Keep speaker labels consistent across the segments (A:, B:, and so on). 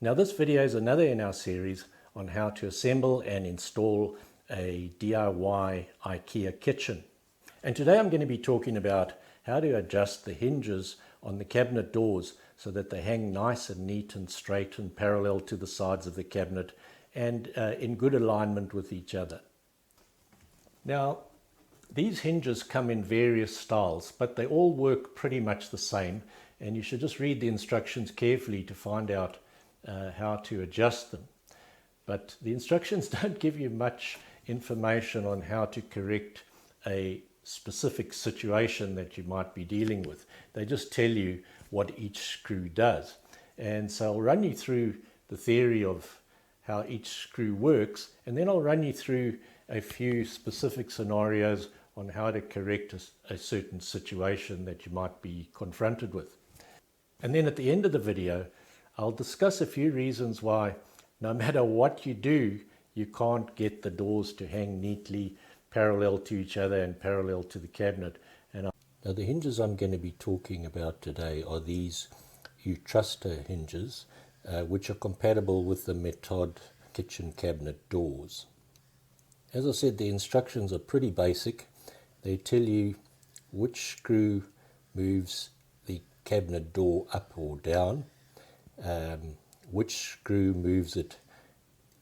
A: Now this video is another in our series on how to assemble and install a DIY Ikea kitchen. And today I'm going to be talking about how to adjust the hinges on the cabinet doors so that they hang nice and neat and straight and parallel to the sides of the cabinet and in good alignment with each other. Now these hinges come in various styles, but they all work pretty much the same, and you should just read the instructions carefully to find out how to adjust them. But the instructions don't give you much information on how to correct a specific situation that you might be dealing with. They just tell you what each screw does. And so I'll run you through the theory of how each screw works, and then I'll run you through a few specific scenarios on how to correct a certain situation that you might be confronted with. And then at the end of the video, I'll discuss a few reasons why no matter what you do, you can't get the doors to hang neatly parallel to each other and parallel to the cabinet. Now the hinges I'm going to be talking about today are these Utrusta hinges, which are compatible with the Method kitchen cabinet doors. As I said, the instructions are pretty basic. They tell you which screw moves the cabinet door up or down, which screw moves it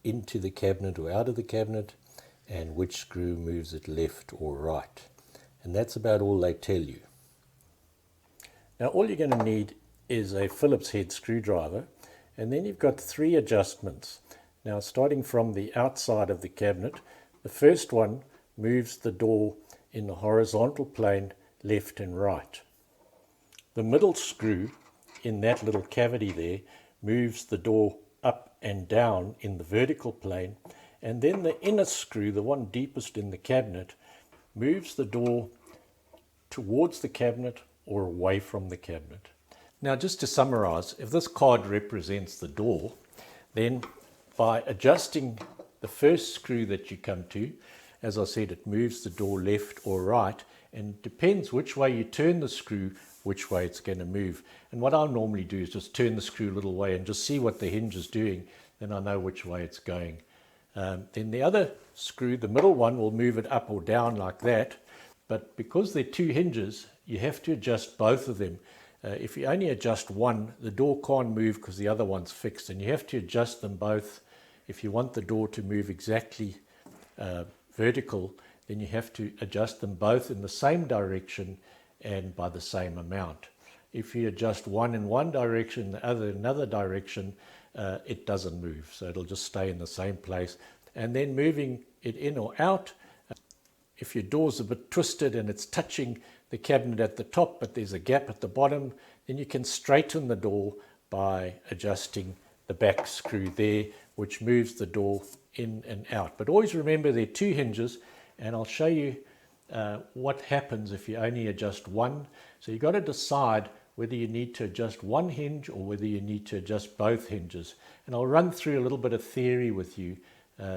A: into the cabinet or out of the cabinet, and which screw moves it left or right. And that's about all they tell you. Now all you're going to need is a Phillips head screwdriver, and then you've got three adjustments. Now starting from the outside of the cabinet, the first one moves the door in the horizontal plane left and right. The middle screw in that little cavity there moves the door up and down in the vertical plane, and then the inner screw, the one deepest in the cabinet, moves the door towards the cabinet or away from the cabinet. Now just to summarize, if this card represents the door, then by adjusting the first screw that you come to, as I said, it moves the door left or right, and it depends which way you turn the screw, which way it's going to move. And what I'll normally do is just turn the screw a little way and just see what the hinge is doing, then I know which way it's going. Then the other screw, the middle one, will move it up or down like that, but because they're two hinges, you have to adjust both of them. If you only adjust one, the door can't move because the other one's fixed, and you have to adjust them both. If you want the door to move exactly vertical, then you have to adjust them both in the same direction and by the same amount. If you adjust one in one direction, the other in another direction, it doesn't move, so it'll just stay in the same place. And then moving it in or out, if your door's a bit twisted and it's touching the cabinet at the top but there's a gap at the bottom, then you can straighten the door by adjusting the back screw there, which moves the door in and out. But always remember there are two hinges, and I'll show you what happens if you only adjust one. So you've got to decide whether you need to adjust one hinge or whether you need to adjust both hinges. And I'll run through a little bit of theory with you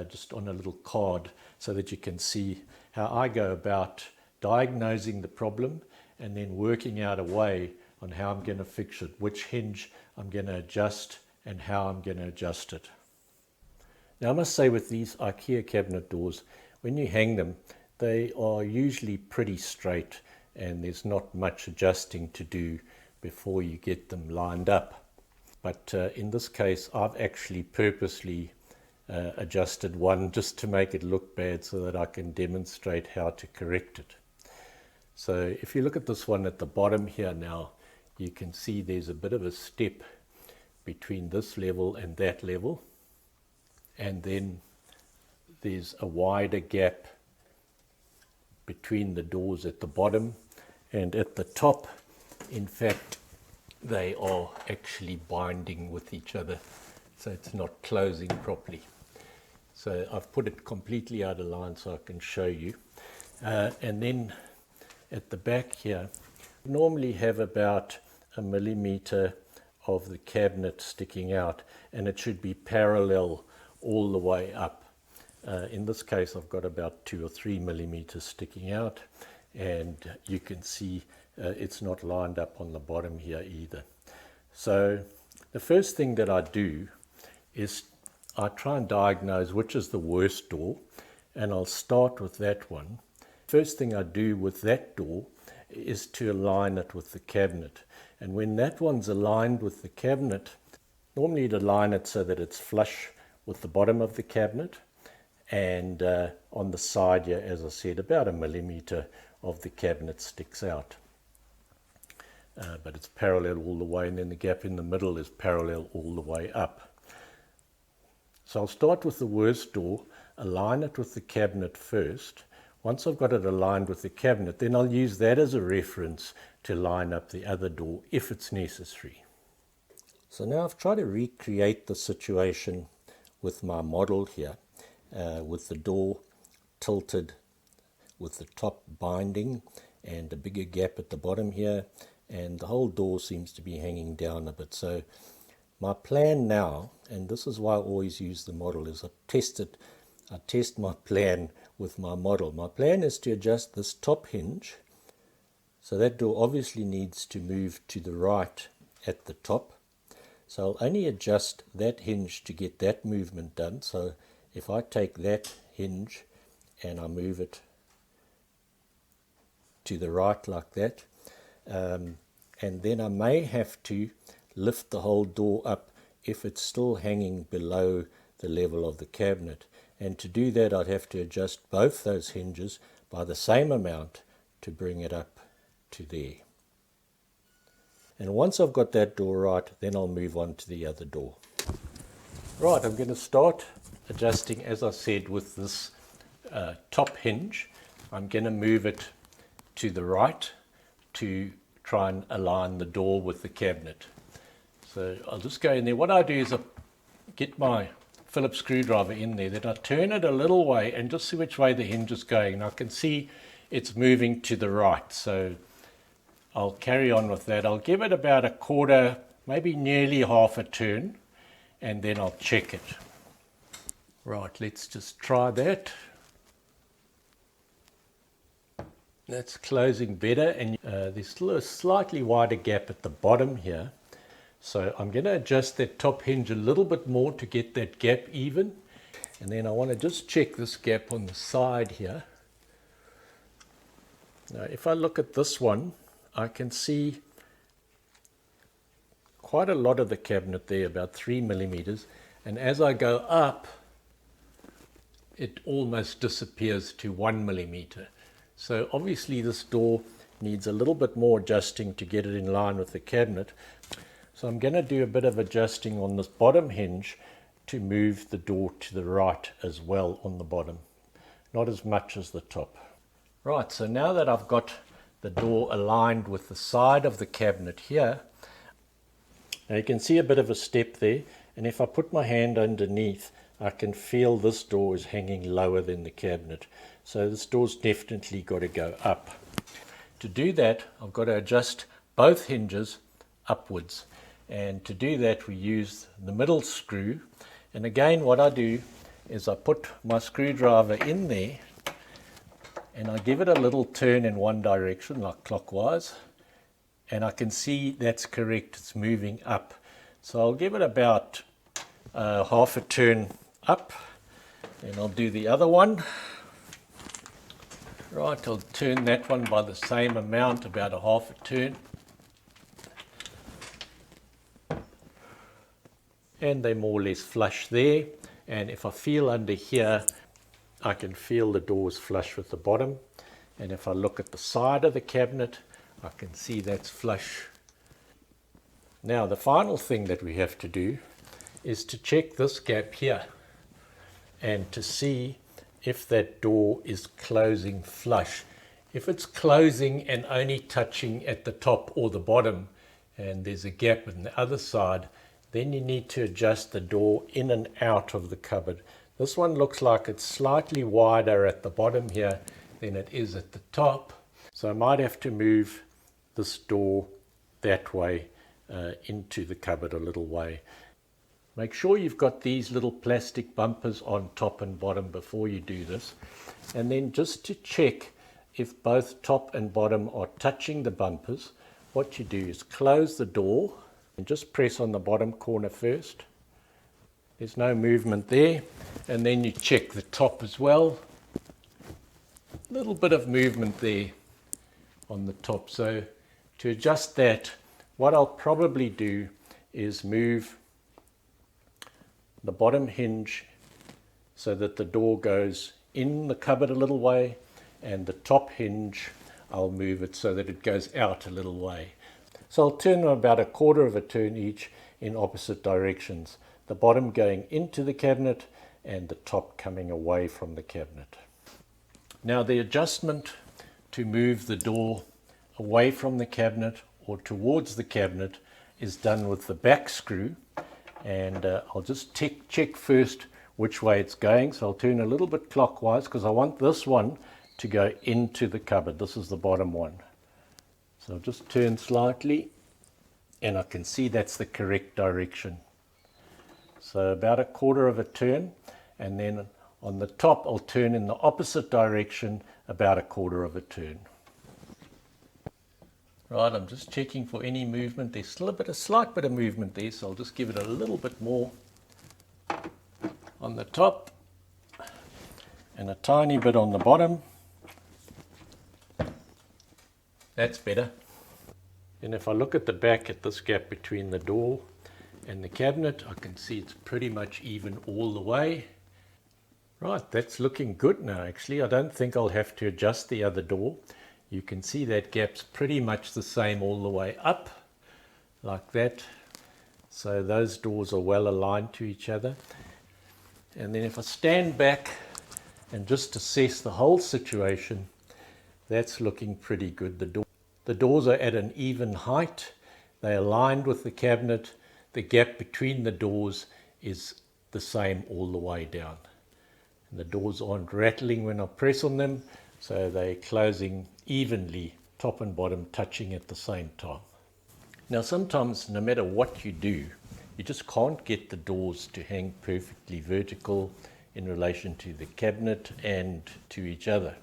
A: just on a little card so that you can see how I go about diagnosing the problem and then working out a way on how I'm going to fix it, which hinge I'm going to adjust and how I'm going to adjust it. Now I must say, with these Ikea cabinet doors, when you hang them, they are usually pretty straight and there's not much adjusting to do before you get them lined up. But in this case, I've actually purposely adjusted one just to make it look bad so that I can demonstrate how to correct it. So if you look at this one at the bottom here now, you can see there's a bit of a step between this level and that level, and then there's a wider gap between the doors at the bottom and at the top. In fact, they are actually binding with each other, so it's not closing properly. So I've put it completely out of line so I can show you. And then at the back here, normally have about 1 millimeter of the cabinet sticking out, and it should be parallel all the way up. In this case I've got about 2 or 3 millimeters sticking out, and you can see it's not lined up on the bottom here either. So the first thing that I do is I try and diagnose which is the worst door, and I'll start with that one. First thing I do with that door is to align it with the cabinet. And when that one's aligned with the cabinet, normally you'd align it so that it's flush with the bottom of the cabinet, and on the side here, as I said, about 1 millimeter of the cabinet sticks out. But it's parallel all the way, and then the gap in the middle is parallel all the way up. So I'll start with the worst door, align it with the cabinet first. Once I've got it aligned with the cabinet, then I'll use that as a reference to line up the other door if it's necessary. So now I've tried to recreate the situation with my model here, with the door tilted with the top binding and a bigger gap at the bottom here, and the whole door seems to be hanging down a bit. So my plan now, and this is why I always use the model, is I test my plan with my model. My plan is to adjust this top hinge. So that door obviously needs to move to the right at the top. So I'll only adjust that hinge to get that movement done. So if I take that hinge and I move it to the right like that, and then I may have to lift the whole door up if it's still hanging below the level of the cabinet. And to do that, I'd have to adjust both those hinges by the same amount to bring it up to there. And once I've got that door right, then I'll move on to the other door. Right, I'm going to start adjusting, as I said, with this top hinge. I'm going to move it to the right to try and align the door with the cabinet. So I'll just go in there. What I do is I get my Phillips screwdriver in there, then I turn it a little way and just see which way the hinge is going. And I can see it's moving to the right, so I'll carry on with that. I'll give it about a quarter, maybe nearly half a turn, and then I'll check it. Right, let's just try that. That's closing better, and there's still a slightly wider gap at the bottom here. So I'm going to adjust that top hinge a little bit more to get that gap even. And then I want to just check this gap on the side here. Now if I look at this one, I can see quite a lot of the cabinet there, about 3 millimeters. And as I go up, it almost disappears to 1 millimeter. So obviously this door needs a little bit more adjusting to get it in line with the cabinet. So I'm going to do a bit of adjusting on this bottom hinge to move the door to the right as well on the bottom. Not as much as the top. Right, so now that I've got the door aligned with the side of the cabinet here, now you can see a bit of a step there, and if I put my hand underneath, I can feel this door is hanging lower than the cabinet. So this door's definitely got to go up. To do that, I've got to adjust both hinges upwards. And to do that, we use the middle screw. And again, what I do is I put my screwdriver in there and I give it a little turn in one direction, like clockwise. And I can see that's correct, it's moving up. So I'll give it about half a turn up, and I'll do the other one. Right, I'll turn that one by the same amount, about a half a turn. And they're more or less flush there, and if I feel under here, I can feel the doors flush with the bottom, and if I look at the side of the cabinet, I can see that's flush. Now the final thing that we have to do is to check this gap here and to see if that door is closing flush. If it's closing and only touching at the top or the bottom, and there's a gap on the other side, then you need to adjust the door in and out of the cupboard. This one looks like it's slightly wider at the bottom here than it is at the top. So I might have to move this door that way into the cupboard a little way. Make sure you've got these little plastic bumpers on top and bottom before you do this. And then just to check if both top and bottom are touching the bumpers, what you do is close the door and just press on the bottom corner first, There's no movement there. And then you check the top as well. A little bit of movement there on the top. So to adjust that, what I'll probably do is move the bottom hinge so that the door goes in the cupboard a little way, and the top hinge I'll move it so that it goes out a little way. So I'll turn them about a quarter of a turn each in opposite directions, the bottom going into the cabinet and the top coming away from the cabinet. Now the adjustment to move the door away from the cabinet or towards the cabinet is done with the back screw, and I'll just check first which way it's going. So I'll turn a little bit clockwise because I want this one to go into the cupboard. This is the bottom one. So I'll just turn slightly and I can see that's the correct direction. So about a quarter of a turn, and then on the top I'll turn in the opposite direction about a quarter of a turn. Right, I'm just checking for any movement. There's still a slight bit of movement there, so I'll just give it a little bit more on the top and a tiny bit on the bottom. That's better. And if I look at the back at this gap between the door and the cabinet, I can see it's pretty much even all the way. Right, that's looking good now actually. I don't think I'll have to adjust the other door. You can see that gap's pretty much the same all the way up, like that. So those doors are well aligned to each other. And then if I stand back and just assess the whole situation, that's looking pretty good. The doors are at an even height. They're aligned with the cabinet. The gap between the doors is the same all the way down. And the doors aren't rattling when I press on them, so they're closing evenly, top and bottom touching at the same time. Now sometimes, no matter what you do, you just can't get the doors to hang perfectly vertical in relation to the cabinet and to each other.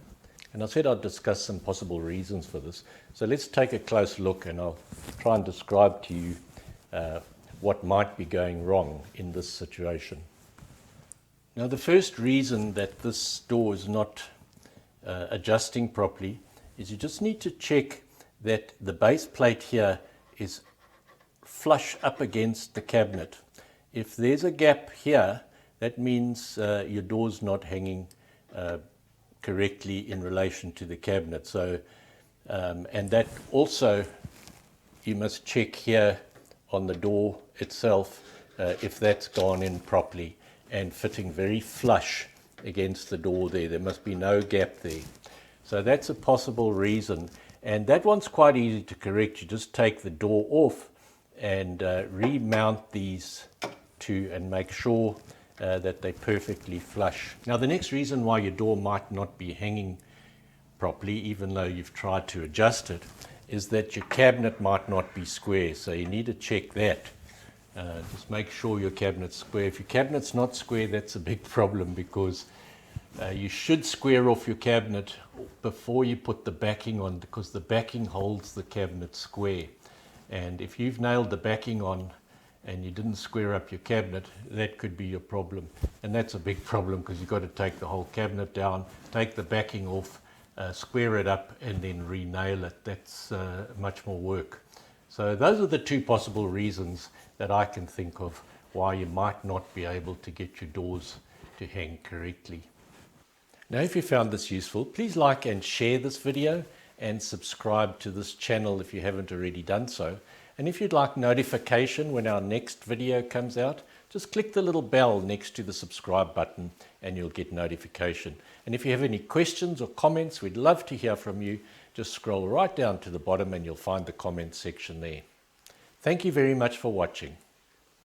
A: And I said I'd discuss some possible reasons for this. So let's take a close look and I'll try and describe to you what might be going wrong in this situation. Now the first reason that this door is not adjusting properly is you just need to check that the base plate here is flush up against the cabinet. If there's a gap here, that means your door's not hanging correctly in relation to the cabinet. So, and that also, you must check here on the door itself if that's gone in properly and fitting very flush against the door there. There must be no gap there. So that's a possible reason, and that one's quite easy to correct. You just take the door off and remount these two and make sure that they're perfectly flush. Now the next reason why your door might not be hanging properly, even though you've tried to adjust it, is that your cabinet might not be square. So you need to check that. Just make sure your cabinet's square. If your cabinet's not square, that's a big problem, because you should square off your cabinet before you put the backing on, because the backing holds the cabinet square. And if you've nailed the backing on and you didn't square up your cabinet, that could be your problem. And that's a big problem, because you've got to take the whole cabinet down, take the backing off, square it up, and then re-nail it. That's much more work. So those are the two possible reasons that I can think of why you might not be able to get your doors to hang correctly. Now, if you found this useful, please like and share this video and subscribe to this channel if you haven't already done so. And if you'd like notification when our next video comes out, just click the little bell next to the subscribe button and you'll get notification. And if you have any questions or comments, we'd love to hear from you. Just scroll right down to the bottom and you'll find the comments section there. Thank you very much for watching.